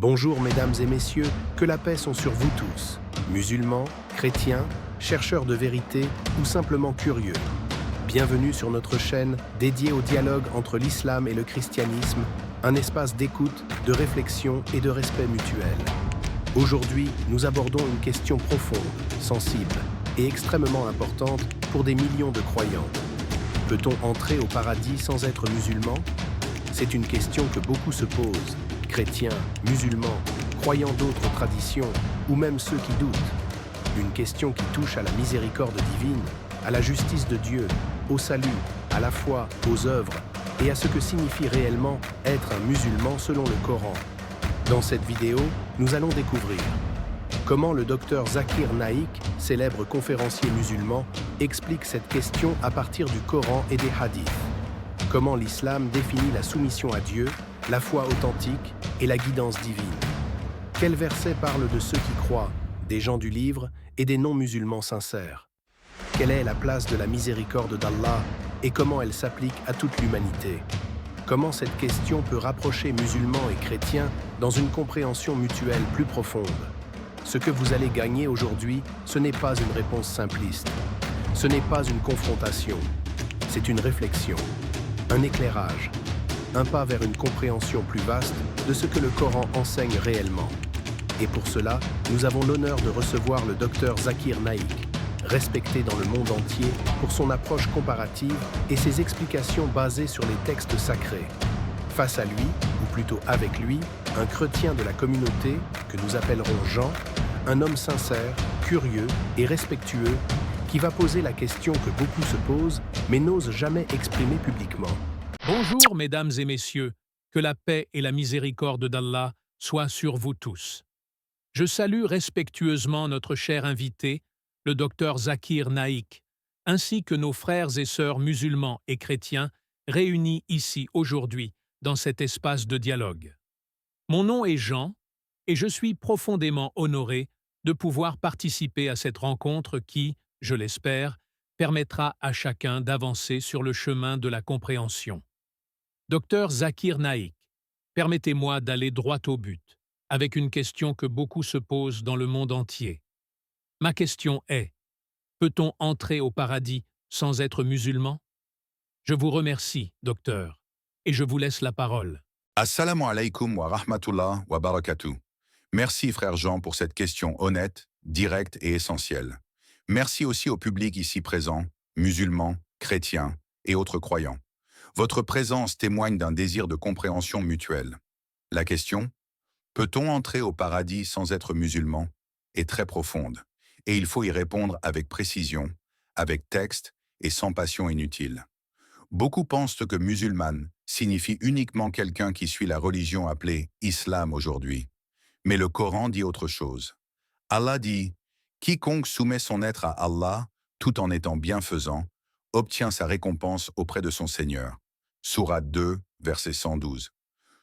Bonjour mesdames et messieurs, que la paix soit sur vous tous, musulmans, chrétiens, chercheurs de vérité ou simplement curieux. Bienvenue sur notre chaîne dédiée au dialogue entre l'islam et le christianisme, un espace d'écoute, de réflexion et de respect mutuel. Aujourd'hui, nous abordons une question profonde, sensible et extrêmement importante pour des millions de croyants. Peut-on entrer au paradis sans être musulman? C'est une question que beaucoup se posent, chrétiens, musulmans, croyants d'autres traditions, ou même ceux qui doutent. Une question qui touche à la miséricorde divine, à la justice de Dieu, au salut, à la foi, aux œuvres, et à ce que signifie réellement être un musulman selon le Coran. Dans cette vidéo, nous allons découvrir comment le docteur Zakir Naik, célèbre conférencier musulman, explique cette question à partir du Coran et des hadiths. Comment l'islam définit la soumission à Dieu, la foi authentique et la guidance divine. Quels versets parlent de ceux qui croient, des gens du livre et des non-musulmans sincères? Quelle est la place de la miséricorde d'Allah et comment elle s'applique à toute l'humanité? Comment cette question peut rapprocher musulmans et chrétiens dans une compréhension mutuelle plus profonde? Ce que vous allez gagner aujourd'hui, ce n'est pas une réponse simpliste. Ce n'est pas une confrontation. C'est une réflexion, un éclairage, un pas vers une compréhension plus vaste de ce que le Coran enseigne réellement. Et pour cela, nous avons l'honneur de recevoir le docteur Zakir Naik, respecté dans le monde entier pour son approche comparative et ses explications basées sur les textes sacrés. Face à lui, ou plutôt avec lui, un chrétien de la communauté, que nous appellerons Jean, un homme sincère, curieux et respectueux, qui va poser la question que beaucoup se posent, mais n'osent jamais exprimer publiquement. Bonjour mesdames et messieurs, que la paix et la miséricorde d'Allah soient sur vous tous. Je salue respectueusement notre cher invité, le docteur Zakir Naik, ainsi que nos frères et sœurs musulmans et chrétiens réunis ici aujourd'hui dans cet espace de dialogue. Mon nom est Jean et je suis profondément honoré de pouvoir participer à cette rencontre qui, je l'espère, permettra à chacun d'avancer sur le chemin de la compréhension. Docteur Zakir Naik, permettez-moi d'aller droit au but, avec une question que beaucoup se posent dans le monde entier. Ma question est, peut-on entrer au paradis sans être musulman? Je vous remercie, docteur, et je vous laisse la parole. Assalamu alaikum wa rahmatullah wa barakatuh. Merci frère Jean pour cette question honnête, directe et essentielle. Merci aussi au public ici présent, musulmans, chrétiens et autres croyants. Votre présence témoigne d'un désir de compréhension mutuelle. La question, peut-on entrer au paradis sans être musulman, est très profonde, et il faut y répondre avec précision, avec texte et sans passion inutile. Beaucoup pensent que musulman signifie uniquement quelqu'un qui suit la religion appelée islam aujourd'hui. Mais le Coran dit autre chose. Allah dit « Quiconque soumet son être à Allah, tout en étant bienfaisant, obtient sa récompense auprès de son Seigneur. » Sourate 2, verset 112.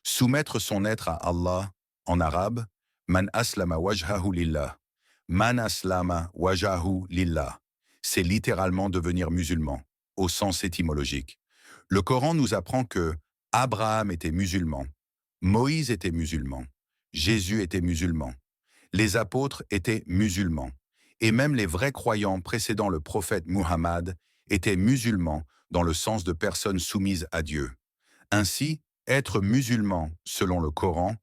Soumettre son être à Allah, en arabe, « Man aslama wajhahu lillah ». « Man aslama wajhahu lillah ». C'est littéralement devenir musulman, au sens étymologique. Le Coran nous apprend que Abraham était musulman, Moïse était musulman, Jésus était musulman, les apôtres étaient musulmans, et même les vrais croyants précédant le prophète Muhammad étaient musulmans dans le sens de personnes soumises à Dieu. Ainsi, être musulman, selon le Coran,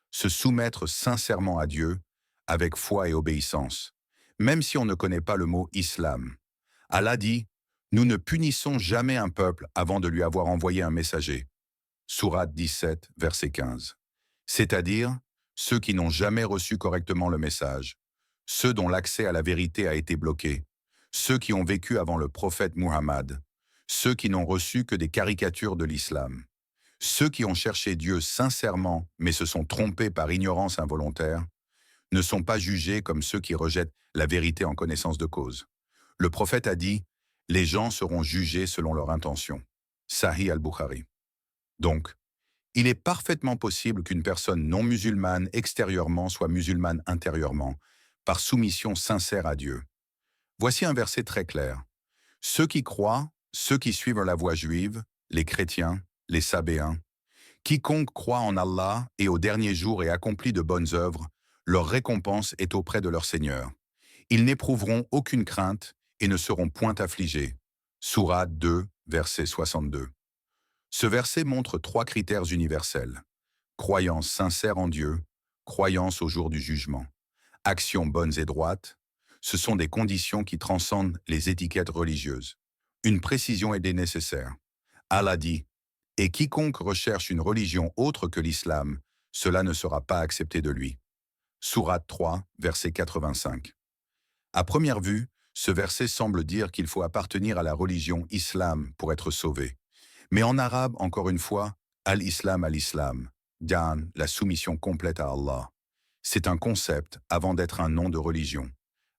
se soumettre sincèrement à Dieu, avec foi et obéissance, même si on ne connaît pas le mot islam. Allah dit « Nous ne punissons jamais un peuple avant de lui avoir envoyé un messager. » Sourate 17, verset 15. C'est-à-dire ceux qui n'ont jamais reçu correctement le message, ceux dont l'accès à la vérité a été bloqué, ceux qui ont vécu avant le prophète Muhammad, ceux qui n'ont reçu que des caricatures de l'islam, ceux qui ont cherché Dieu sincèrement mais se sont trompés par ignorance involontaire, ne sont pas jugés comme ceux qui rejettent la vérité en connaissance de cause. Le prophète a dit « Les gens seront jugés selon leur intention ». Sahih al-Bukhari. Donc, il est parfaitement possible qu'une personne non musulmane extérieurement soit musulmane intérieurement, par soumission sincère à Dieu. Voici un verset très clair. Ceux qui croient, ceux qui suivent la voie juive, les chrétiens, les sabéens, Quiconque croit en Allah et au dernier jour et accomplit de bonnes œuvres, leur récompense est auprès de leur Seigneur. Ils n'éprouveront aucune crainte et ne seront point affligés. Sourate 2, verset 62. Ce verset montre 3 critères universels. Croyance sincère en Dieu, croyance au jour du jugement. Actions bonnes et droites, ce sont des conditions qui transcendent les étiquettes religieuses. Une précision est nécessaire. Allah dit « Et quiconque recherche une religion autre que l'islam, cela ne sera pas accepté de lui. » Sourate 3, verset 85. À première vue, ce verset semble dire qu'il faut appartenir à la religion islam pour être sauvé. Mais en arabe, encore une fois, al-islam al-islam, dan, la soumission complète à Allah. C'est un concept avant d'être un nom de religion.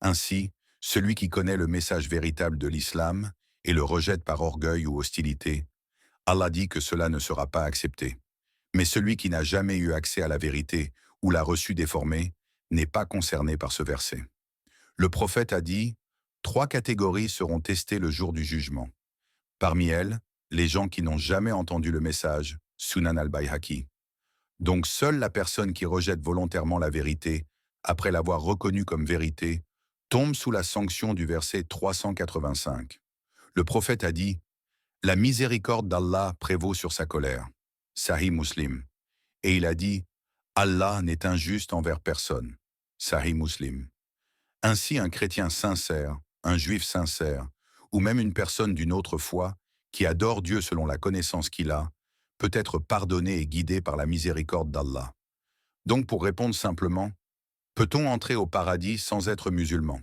Ainsi, celui qui connaît le message véritable de l'islam et le rejette par orgueil ou hostilité, Allah dit que cela ne sera pas accepté. Mais celui qui n'a jamais eu accès à la vérité ou l'a reçue déformée n'est pas concerné par ce verset. Le prophète a dit « 3 catégories seront testées le jour du jugement. Parmi elles, les gens qui n'ont jamais entendu le message, Sunan al-Bayhaqi. Donc seule la personne qui rejette volontairement la vérité, après l'avoir reconnue comme vérité, tombe sous la sanction du verset 385. Le prophète a dit « La miséricorde d'Allah prévaut sur sa colère. » Sahih Muslim. Et il a dit « Allah n'est injuste envers personne. » Sahih Muslim. Ainsi, un chrétien sincère, un juif sincère, ou même une personne d'une autre foi, qui adore Dieu selon la connaissance qu'il a, peut être pardonné et guidé par la miséricorde d'Allah. Donc, pour répondre simplement, peut-on entrer au paradis sans être musulman?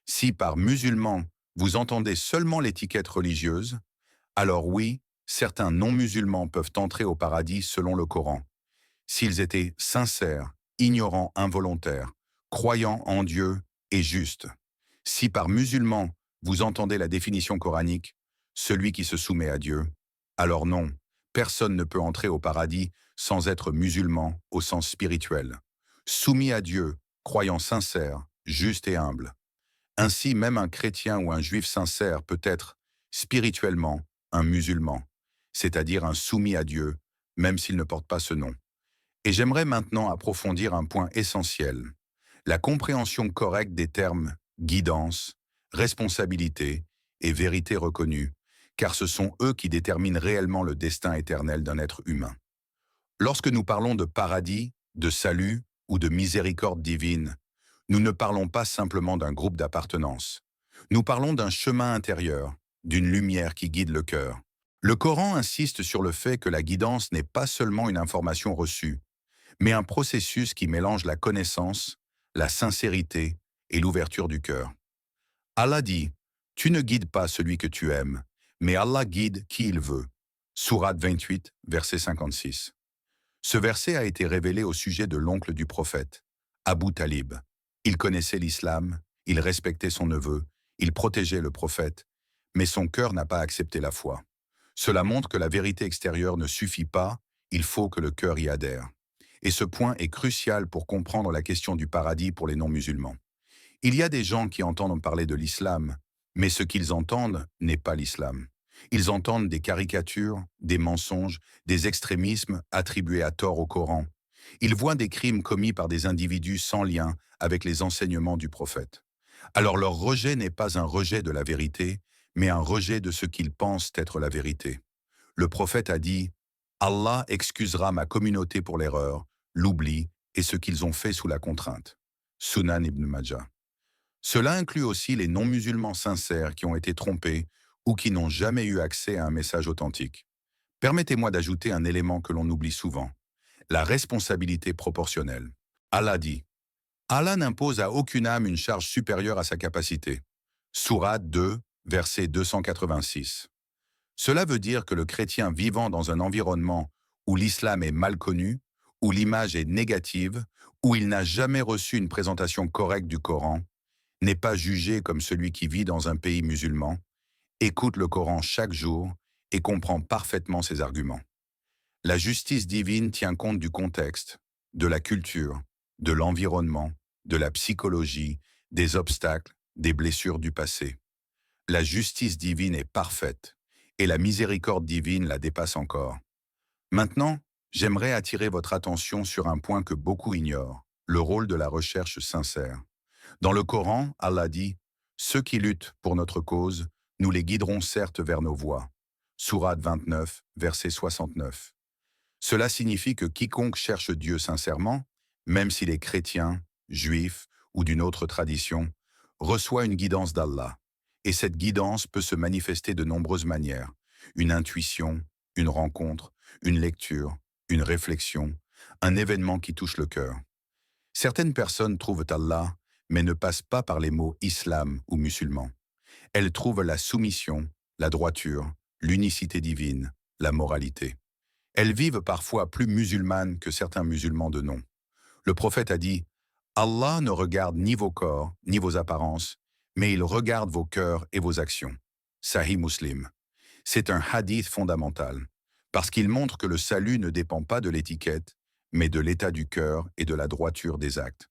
Si par musulman, vous entendez seulement l'étiquette religieuse, alors oui, certains non-musulmans peuvent entrer au paradis selon le Coran. S'ils étaient sincères, ignorants, involontaires, croyants en Dieu et justes. Si par musulman, vous entendez la définition coranique, celui qui se soumet à Dieu, alors non, personne ne peut entrer au paradis sans être musulman au sens spirituel. Soumis à Dieu, croyant sincère, juste et humble. Ainsi, même un chrétien ou un juif sincère peut être, spirituellement, un musulman, c'est-à-dire un soumis à Dieu, même s'il ne porte pas ce nom. Et j'aimerais maintenant approfondir un point essentiel, la compréhension correcte des termes guidance, responsabilité et vérité reconnue, car ce sont eux qui déterminent réellement le destin éternel d'un être humain. Lorsque nous parlons de paradis, de salut ou de miséricorde divine, nous ne parlons pas simplement d'un groupe d'appartenance. Nous parlons d'un chemin intérieur, d'une lumière qui guide le cœur. Le Coran insiste sur le fait que la guidance n'est pas seulement une information reçue, mais un processus qui mélange la connaissance, la sincérité et l'ouverture du cœur. Allah dit « Tu ne guides pas celui que tu aimes, mais Allah guide qui il veut. » Sourate 28, verset 56. Ce verset a été révélé au sujet de l'oncle du prophète, Abu Talib. Il connaissait l'islam, il respectait son neveu, il protégeait le prophète, mais son cœur n'a pas accepté la foi. Cela montre que la vérité extérieure ne suffit pas, il faut que le cœur y adhère. Et ce point est crucial pour comprendre la question du paradis pour les non-musulmans. Il y a des gens qui entendent parler de l'islam, mais ce qu'ils entendent n'est pas l'islam. Ils entendent des caricatures, des mensonges, des extrémismes attribués à tort au Coran. Ils voient des crimes commis par des individus sans lien avec les enseignements du prophète. Alors leur rejet n'est pas un rejet de la vérité, mais un rejet de ce qu'ils pensent être la vérité. Le prophète a dit « Allah excusera ma communauté pour l'erreur, l'oubli et ce qu'ils ont fait sous la contrainte. » Sunan ibn Majah. Cela inclut aussi les non-musulmans sincères qui ont été trompés ou qui n'ont jamais eu accès à un message authentique. Permettez-moi d'ajouter un élément que l'on oublie souvent, la responsabilité proportionnelle. Allah dit « Allah n'impose à aucune âme une charge supérieure à sa capacité. » Sourate 2, verset 286. Cela veut dire que le chrétien vivant dans un environnement où l'islam est mal connu, où l'image est négative, où il n'a jamais reçu une présentation correcte du Coran, n'est pas jugé comme celui qui vit dans un pays musulman, écoute le Coran chaque jour et comprend parfaitement ses arguments. La justice divine tient compte du contexte, de la culture, de l'environnement, de la psychologie, des obstacles, des blessures du passé. La justice divine est parfaite et la miséricorde divine la dépasse encore. Maintenant, J'aimerais attirer votre attention sur un point que beaucoup ignorent, le rôle de la recherche sincère. Dans le Coran, Allah dit « Ceux qui luttent pour notre cause, nous les guiderons certes vers nos voies ». Sourate 29, verset 69. Cela signifie que quiconque cherche Dieu sincèrement, même s'il est chrétien, juif ou d'une autre tradition, reçoit une guidance d'Allah. Et cette guidance peut se manifester de nombreuses manières. Une intuition, une rencontre, une lecture, une réflexion, un événement qui touche le cœur. Certaines personnes trouvent Allah, mais ne passent pas par les mots islam ou musulman. Elles trouvent la soumission, la droiture, l'unicité divine, la moralité. Elles vivent parfois plus musulmanes que certains musulmans de nom. Le prophète a dit « Allah ne regarde ni vos corps, ni vos apparences, mais il regarde vos cœurs et vos actions. » Sahih Muslim. C'est un hadith fondamental, parce qu'il montre que le salut ne dépend pas de l'étiquette, mais de l'état du cœur et de la droiture des actes.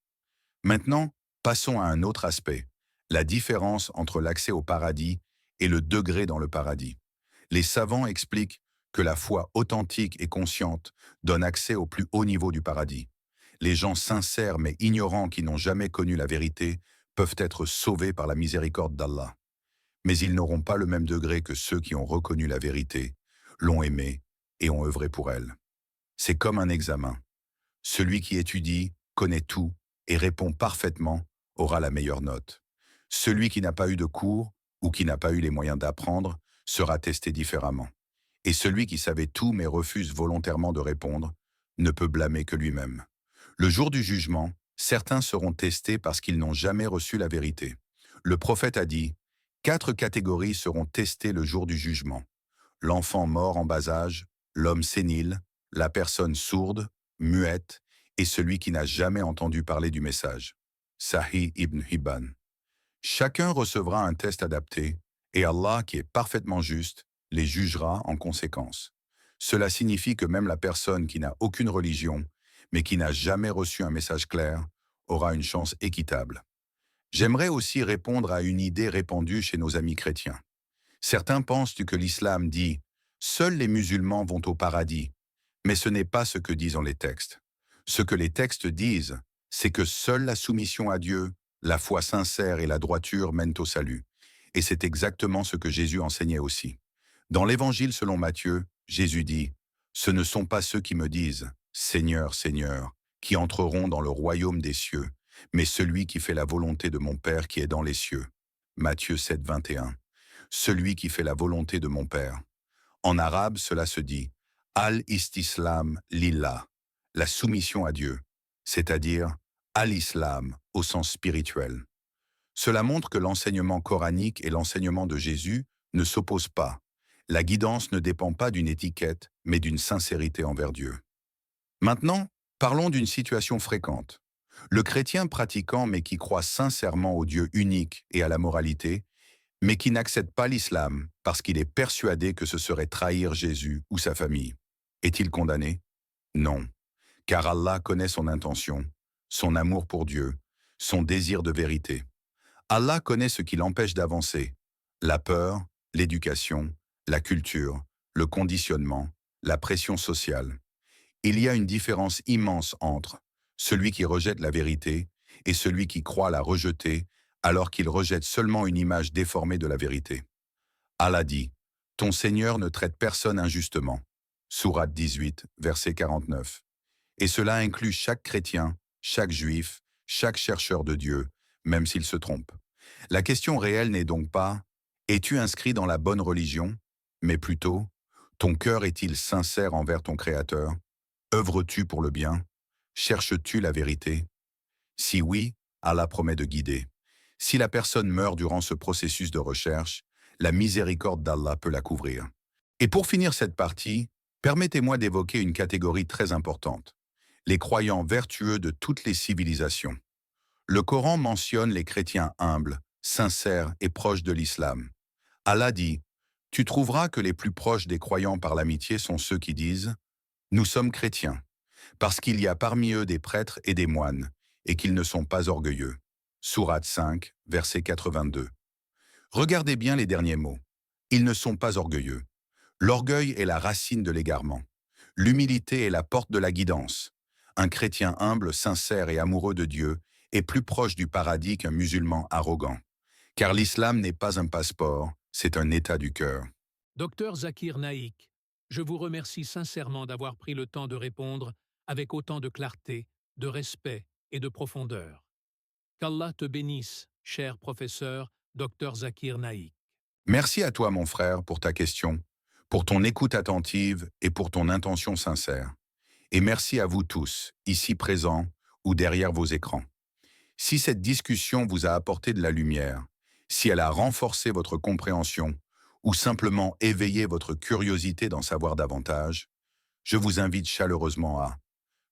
Maintenant, passons à un autre aspect, la différence entre l'accès au paradis et le degré dans le paradis. Les savants expliquent que la foi authentique et consciente donne accès au plus haut niveau du paradis. Les gens sincères mais ignorants qui n'ont jamais connu la vérité peuvent être sauvés par la miséricorde d'Allah. Mais ils n'auront pas le même degré que ceux qui ont reconnu la vérité, l'ont aimée et ont œuvré pour elle. C'est comme un examen. Celui qui étudie, connaît tout et répond parfaitement aura la meilleure note. Celui qui n'a pas eu de cours ou qui n'a pas eu les moyens d'apprendre sera testé différemment. Et celui qui savait tout mais refuse volontairement de répondre ne peut blâmer que lui-même. Le jour du jugement, certains seront testés parce qu'ils n'ont jamais reçu la vérité. Le prophète a dit « 4 catégories seront testées le jour du jugement. L'enfant mort en bas âge, l'homme sénile, la personne sourde, muette et celui qui n'a jamais entendu parler du message. » Sahih Ibn Hibban. Chacun recevra un test adapté et Allah, qui est parfaitement juste, les jugera en conséquence. Cela signifie que même la personne qui n'a aucune religion, mais qui n'a jamais reçu un message clair, aura une chance équitable. J'aimerais aussi répondre à une idée répandue chez nos amis chrétiens. Certains pensent que l'islam dit « Seuls les musulmans vont au paradis », mais ce n'est pas ce que disent les textes. Ce que les textes disent, c'est que seule la soumission à Dieu, la foi sincère et la droiture mènent au salut. Et c'est exactement ce que Jésus enseignait aussi. Dans l'Évangile selon Matthieu, Jésus dit « Ce ne sont pas ceux qui me disent « Seigneur, Seigneur », qui entreront dans le royaume des cieux, mais celui qui fait la volonté de mon Père qui est dans les cieux. » Matthieu 7, 21. Celui qui fait la volonté de mon Père. En arabe, cela se dit « Al-istislam lillah », la soumission à Dieu, c'est-à-dire à l'islam au sens spirituel. Cela montre que l'enseignement coranique et l'enseignement de Jésus ne s'opposent pas. La guidance ne dépend pas d'une étiquette, mais d'une sincérité envers Dieu. Maintenant, parlons d'une situation fréquente. Le chrétien pratiquant mais qui croit sincèrement au Dieu unique et à la moralité, mais qui n'accepte pas l'islam parce qu'il est persuadé que ce serait trahir Jésus ou sa famille. Est-il condamné? Non, car Allah connaît son intention, son amour pour Dieu, son désir de vérité. Allah connaît ce qui l'empêche d'avancer, la peur, l'éducation, la culture, le conditionnement, la pression sociale. Il y a une différence immense entre celui qui rejette la vérité et celui qui croit la rejeter alors qu'il rejette seulement une image déformée de la vérité. Allah dit « Ton Seigneur ne traite personne injustement » Sourate 18, verset 49. Et cela inclut chaque chrétien, chaque juif, chaque chercheur de Dieu, même s'il se trompe. La question réelle n'est donc pas « Es-tu inscrit dans la bonne religion ?» mais plutôt « Ton cœur est-il sincère envers ton Créateur? Œuvres-tu pour le bien? Cherches-tu la vérité? » Si oui, Allah promet de guider. Si la personne meurt durant ce processus de recherche, la miséricorde d'Allah peut la couvrir. Et pour finir cette partie, permettez-moi d'évoquer une catégorie très importante, les croyants vertueux de toutes les civilisations. Le Coran mentionne les chrétiens humbles, sincères et proches de l'islam. Allah dit « Tu trouveras que les plus proches des croyants par l'amitié sont ceux qui disent « Nous sommes chrétiens », parce qu'il y a parmi eux des prêtres et des moines, et qu'ils ne sont pas orgueilleux. Sourate 5, verset 82. Regardez bien les derniers mots. Ils ne sont pas orgueilleux. L'orgueil est la racine de l'égarement. L'humilité est la porte de la guidance. Un chrétien humble, sincère et amoureux de Dieu est plus proche du paradis qu'un musulman arrogant. Car l'islam n'est pas un passeport, c'est un état du cœur. Docteur Zakir Naïk, je vous remercie sincèrement d'avoir pris le temps de répondre avec autant de clarté, de respect et de profondeur. Qu'Allah te bénisse, cher professeur Docteur Zakir Naïk. Merci à toi, mon frère, pour ta question, pour ton écoute attentive et pour ton intention sincère. Et merci à vous tous, ici présents ou derrière vos écrans. Si cette discussion vous a apporté de la lumière, si elle a renforcé votre compréhension ou simplement éveillé votre curiosité d'en savoir davantage, je vous invite chaleureusement à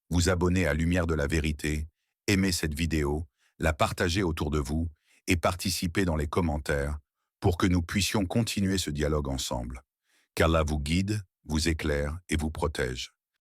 vous abonner à Lumière de la Vérité, aimer cette vidéo, la partager autour de vous et participer dans les commentaires pour que nous puissions continuer ce dialogue ensemble. Qu'Allah vous guide, vous éclaire et vous protège.